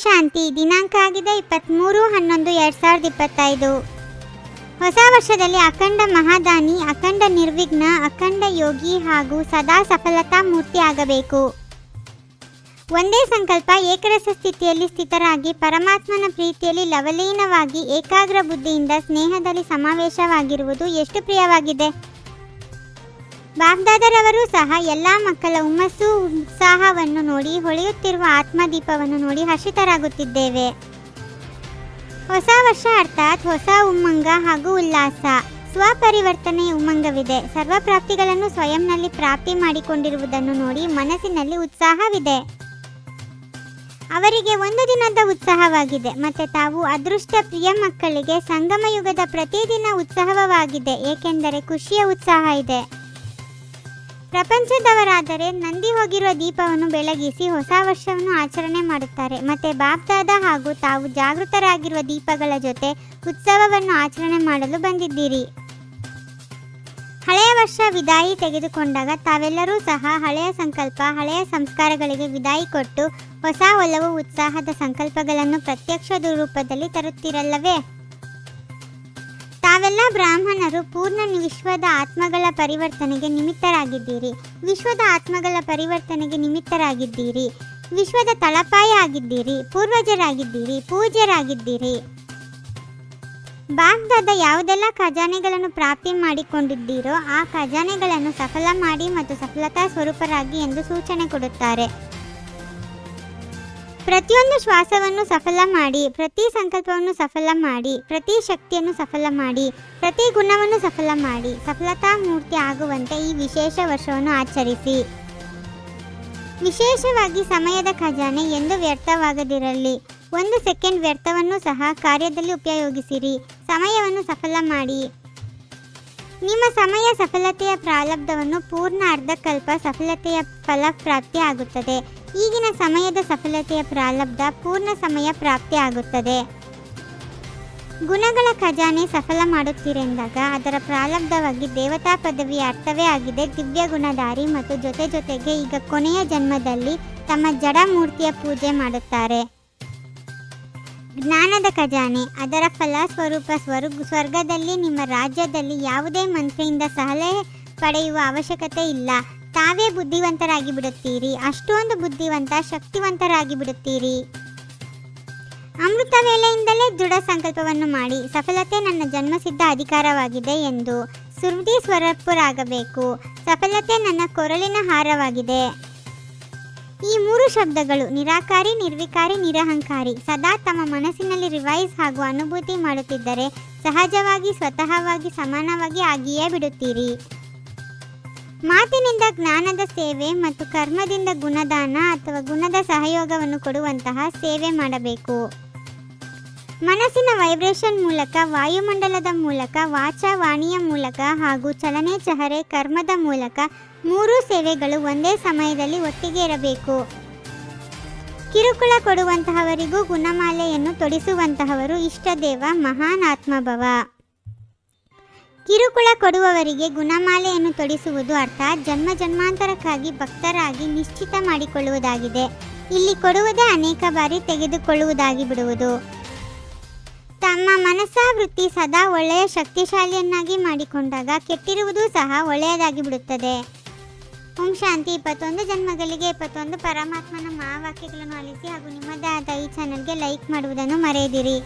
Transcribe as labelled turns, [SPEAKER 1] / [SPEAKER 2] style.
[SPEAKER 1] ಶಾಂತಿ. ದಿನಾಂಕ ಆಗಿದೆ 23/11/2025. ಹೊಸ ವರ್ಷದಲ್ಲಿ ಅಖಂಡ ಮಹಾದಾನಿ, ಅಖಂಡ ನಿರ್ವಿಘ್ನ, ಅಖಂಡ ಯೋಗಿ ಹಾಗೂ ಸದಾ ಸಫಲತಾ ಮೂರ್ತಿ ಆಗಬೇಕು. ಒಂದೇ ಸಂಕಲ್ಪ, ಏಕರಸ ಸ್ಥಿತಿಯಲ್ಲಿ ಸ್ಥಿತರಾಗಿ ಪರಮಾತ್ಮನ ಪ್ರೀತಿಯಲ್ಲಿ ಲವಲೀನವಾಗಿ ಏಕಾಗ್ರ ಬುದ್ಧಿಯಿಂದ ಸ್ನೇಹದಲ್ಲಿ ಸಮಾವೇಶವಾಗಿರುವುದು ಎಷ್ಟು ಪ್ರಿಯವಾಗಿದೆ. ಬಾಬ್ದಾದರವರು ಸಹ ಎಲ್ಲ ಮಕ್ಕಳ ಹುಮ್ಮಸ್ಸು ಉತ್ಸಾಹವನ್ನು ನೋಡಿ, ಹೊಳೆಯುತ್ತಿರುವ ಆತ್ಮದೀಪವನ್ನು ನೋಡಿ ಹರ್ಷಿತರಾಗುತ್ತಿದ್ದೇವೆ. ಹೊಸ ವರ್ಷ ಅರ್ಥಾತ್ ಹೊಸ ಉಮ್ಮಂಗ ಹಾಗೂ ಉಲ್ಲಾಸ. ಸ್ವಪರಿವರ್ತನೆಯ ಉಮ್ಮಂಗವಿದೆ. ಸರ್ವಪ್ರಾಪ್ತಿಗಳನ್ನು ಸ್ವಯಂನಲ್ಲಿ ಪ್ರಾಪ್ತಿ ಮಾಡಿಕೊಂಡಿರುವುದನ್ನು ನೋಡಿ ಮನಸ್ಸಿನಲ್ಲಿ ಉತ್ಸಾಹವಿದೆ. ಅವರಿಗೆ ಒಂದು ದಿನದ ಉತ್ಸಾಹವಾಗಿದೆ. ಮತ್ತೆ ತಾವು ಅದೃಷ್ಟ ಪ್ರಿಯ ಮಕ್ಕಳಿಗೆ ಸಂಗಮ ಯುಗದ ಪ್ರತಿದಿನ ಉತ್ಸವವಾಗಿದೆ, ಏಕೆಂದರೆ ಖುಷಿಯ ಉತ್ಸಾಹ ಇದೆ. ಪ್ರಪಂಚದವರಾದರೆ ನಂದಿ ಹೋಗಿರುವ ದೀಪವನ್ನು ಬೆಳಗಿಸಿ ಹೊಸ ವರ್ಷವನ್ನು ಆಚರಣೆ ಮಾಡುತ್ತಾರೆ. ಮತ್ತೆ ಬಾಬ್ದಾದ ಹಾಗೂ ತಾವು ಜಾಗೃತರಾಗಿರುವ ದೀಪಗಳ ಜೊತೆ ಉತ್ಸವವನ್ನು ಆಚರಣೆ ಮಾಡಲು ಬಂದಿದ್ದೀರಿ. ಹಳೆಯ ವರ್ಷ ವಿದಾಯಿ ತೆಗೆದುಕೊಂಡಾಗ ತಾವೆಲ್ಲರೂ ಸಹ ಹಳೆಯ ಸಂಕಲ್ಪ, ಹಳೆಯ ಸಂಸ್ಕಾರಗಳಿಗೆ ವಿದಾಯಿ ಕೊಟ್ಟು ಹೊಸ ಒಲವು ಉತ್ಸಾಹದ ಸಂಕಲ್ಪಗಳನ್ನು ಪ್ರತ್ಯಕ್ಷ ರೂಪದಲ್ಲಿ ತರುತ್ತಿರಲ್ಲವೇ. ತಾವೆಲ್ಲ ಬ್ರಾಹ್ಮಣರು ಪೂರ್ಣ ವಿಶ್ವದ ಆತ್ಮಗಳ ಪರಿವರ್ತನೆಗೆ ನಿಮಿತ್ತರಾಗಿದ್ದೀರಿ. ವಿಶ್ವದ ಆತ್ಮಗಳ ಪರಿವರ್ತನೆಗೆ ನಿಮಿತ್ತರಾಗಿದ್ದೀರಿ. ವಿಶ್ವದ ತಳಪಾಯ ಆಗಿದ್ದೀರಿ. ಪೂರ್ವಜರಾಗಿದ್ದೀರಿ. ಪೂಜ್ಯರಾಗಿದ್ದೀರಿ. ಬಾಗ್ದಾದ ಯಾವುದೆಲ್ಲ ಖಜಾನೆಗಳನ್ನು ಪ್ರಾಪ್ತಿ ಮಾಡಿಕೊಂಡಿದ್ದೀರೋ ಆ ಖಜಾನೆಗಳನ್ನು ಸಫಲ ಮಾಡಿ ಮತ್ತು ಸಫಲತಾ ಸ್ವರೂಪರಾಗಿ ಎಂದು ಸೂಚನೆ ಕೊಡುತ್ತಾರೆ. ಪ್ರತಿಯೊಂದು ಶ್ವಾಸವನ್ನು ಸಫಲ ಮಾಡಿ, ಪ್ರತಿ ಸಂಕಲ್ಪವನ್ನು ಸಫಲ ಮಾಡಿ, ಪ್ರತಿ ಶಕ್ತಿಯನ್ನು ಸಫಲ ಮಾಡಿ, ಪ್ರತಿ ಗುಣವನ್ನು ಸಫಲ ಮಾಡಿ ಸಫಲತಾ ಮೂರ್ತಿ ಆಗುವಂತೆ ಈ ವಿಶೇಷ ವರ್ಷವನ್ನು ಆಚರಿಸಿ. ವಿಶೇಷವಾಗಿ ಸಮಯದ ಖಜಾನೆ ಎಂದು ವ್ಯರ್ಥವಾಗದಿರಲಿ. 1 ಸೆಕೆಂಡ್ ವ್ಯರ್ಥವನ್ನು ಸಹ ಕಾರ್ಯದಲ್ಲಿ ಉಪಯೋಗಿಸಿರಿ. ಸಮಯವನ್ನು ಸಫಲ ಮಾಡಿ. ನಿಮ್ಮ ಸಮಯ ಸಫಲತೆಯ ಪ್ರಾರಬ್ಧವನ್ನು ಪೂರ್ಣ ಅರ್ಧಕಲ್ಪ ಸಫಲತೆಯ ಫಲಪ್ರಾಪ್ತಿ ಆಗುತ್ತದೆ. ಈಗಿನ ಸಮಯದ ಸಫಲತೆಯ ಪ್ರಾರಬ್ಧ ಪೂರ್ಣ ಸಮಯ ಪ್ರಾಪ್ತಿ ಆಗುತ್ತದೆ. ಗುಣಗಳ ಖಜಾನೆ ಸಫಲ ಮಾಡುತ್ತೀರೆಂದಾಗ ಅದರ ಪ್ರಾರಬ್ಧವಾಗಿ ದೇವತಾ ಪದವಿಯ ಅರ್ಥವೇ ಆಗಿದೆ ದಿವ್ಯ ಗುಣಧಾರಿ. ಮತ್ತು ಜೊತೆಗೆ ಈಗ ಕೊನೆಯ ಜನ್ಮದಲ್ಲಿ ತಮ್ಮ ಜಡ ಮೂರ್ತಿಯ ಪೂಜೆ ಮಾಡುತ್ತಾರೆ. ಜ್ಞಾನದ ಖಜಾನೆ ಅದರ ಫಲ ಸ್ವರೂಪ ಸ್ವರ್ಗದಲ್ಲಿ ನಿಮ್ಮ ರಾಜ್ಯದಲ್ಲಿ ಯಾವುದೇ ಮಂತ್ರಿಯಿಂದ ಸಲಹೆ ಪಡೆಯುವ ಅವಶ್ಯಕತೆ ಇಲ್ಲ. ತಾವೇ ಬುದ್ಧಿವಂತರಾಗಿ ಬಿಡುತ್ತೀರಿ. ಅಷ್ಟೊಂದು ಬುದ್ಧಿವಂತ, ಶಕ್ತಿವಂತರಾಗಿ ಬಿಡುತ್ತೀರಿ. ಅಮೃತ ವೇಳೆಯಿಂದಲೇ ದೃಢ ಸಂಕಲ್ಪವನ್ನು ಮಾಡಿ, ಸಫಲತೆ ನನ್ನ ಜನ್ಮಸಿದ್ಧ ಅಧಿಕಾರವಾಗಿದೆ ಎಂದು ಸುರುದಿ ಸ್ವರೂಪರಾಗಬೇಕು. ಸಫಲತೆ ನನ್ನ ಕೊರಳಿನ ಹಾರವಾಗಿದೆ. ಈ 3 ಶಬ್ದಗಳು ನಿರಾಕಾರಿ, ನಿರ್ವಿಕಾರಿ, ನಿರಹಂಕಾರಿ ಸದಾ ತಮ್ಮ ಮನಸ್ಸಿನಲ್ಲಿ ರಿವೈಸ್ ಹಾಗೂ ಅನುಭೂತಿ ಮಾಡುತ್ತಿದ್ದರೆ ಸಹಜವಾಗಿ ಸ್ವತಃವಾಗಿ ಸಮಾನವಾಗಿ ಆಗಿಯೇ ಬಿಡುತ್ತೀರಿ. ಮಾತಿನಿಂದ ಜ್ಞಾನದ ಸೇವೆ ಮತ್ತು ಕರ್ಮದಿಂದ ಗುಣದಾನ ಅಥವಾ ಗುಣದ ಸಹಯೋಗವನ್ನು ಕೊಡುವಂತಹ ಸೇವೆ ಮಾಡಬೇಕು. ಮನಸ್ಸಿನ ವೈಬ್ರೇಷನ್ ಮೂಲಕ, ವಾಯುಮಂಡಲದ ಮೂಲಕ, ವಾಚಾ ವಾಣಿಯ ಮೂಲಕ ಹಾಗೂ ಚಲನೆ ಚಹರೆ ಕರ್ಮದ ಮೂಲಕ 3 ಸೇವೆಗಳು ಒಂದೇ ಸಮಯದಲ್ಲಿ ಒಟ್ಟಿಗೆ ಇರಬೇಕು. ಕಿರುಕುಳ ಕೊಡುವಂತಹವರಿಗೂ ಗುಣಮಾಲೆಯನ್ನು ತೊಡಿಸುವಂತಹವರು ಇಷ್ಟದೇವ ಮಹಾನ್ ಆತ್ಮಭವ. ಕಿರುಕುಳ ಕೊಡುವವರಿಗೆ ಗುಣಮಾಲೆಯನ್ನು ತೊಡಿಸುವುದು ಅರ್ಥಾತ್ ಜನ್ಮ ಜನ್ಮಾಂತರಕ್ಕಾಗಿ ಭಕ್ತರಾಗಿ ನಿಶ್ಚಿತ ಮಾಡಿಕೊಳ್ಳುವುದಾಗಿದೆ. ಇಲ್ಲಿ ಕೊಡುವುದೇ ಅನೇಕ ಬಾರಿ ತೆಗೆದುಕೊಳ್ಳುವುದಾಗಿ ಬಿಡುವುದು. ತಮ್ಮ ಮನಸ್ಸಾವೃತ್ತಿ ಸದಾ ಒಳ್ಳೆಯ ಶಕ್ತಿಶಾಲಿಯನ್ನಾಗಿ ಮಾಡಿಕೊಂಡಾಗ ಕೆಟ್ಟಿರುವುದು ಸಹ ಒಳ್ಳೆಯದಾಗಿ ಬಿಡುತ್ತದೆ. ಓಂ ಶಾಂತಿ. 21 ಜನ್ಮಗಳಿಗೆ 21 ಪರಮಾತ್ಮನ ಮಹಾವಾಕ್ಯಗಳನ್ನು ಆಲಿಸಿ ಹಾಗೂ ನಿಮ್ಮದೇ ಆದ ಈ ಚಾನಲ್ಗೆ ಲೈಕ್ ಮಾಡುವುದನ್ನು ಮರೆಯದಿರಿ.